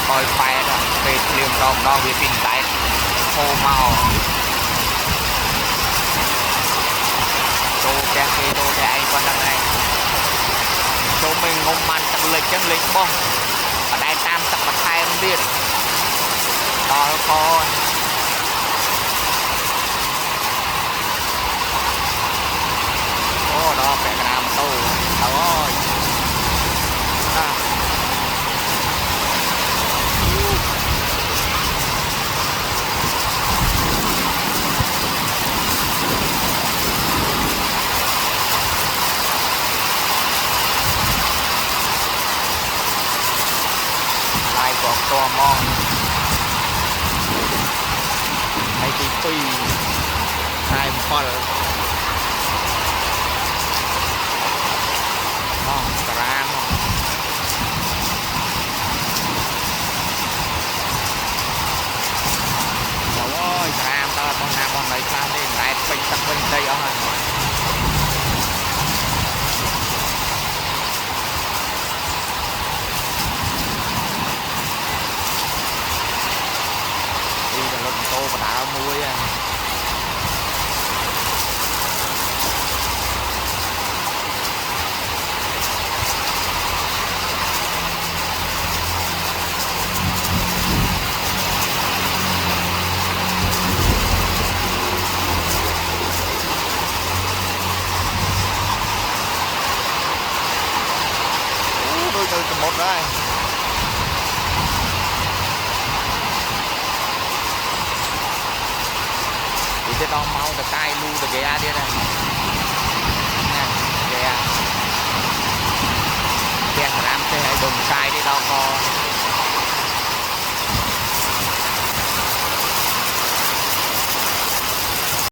coi phai đó về liềm đòn đo về pin lại khô màu tô đẹp cái tô đẹp anh con đằng này chỗ mình ngông man tập lịch chân lịch bông ở đây tam tập mặt hai em biết to con ô đó phải làm tô thôi lại có to mong hay thì phi hai phần mong gram trời ơi gram đó con nào con này sao đây lại pin tắc pin đây ông ơi tô và đá muối à đôi từ một đây cái đo mau được cay lu được cái đi này nè cái làm thế hay đồn cay đi đâu con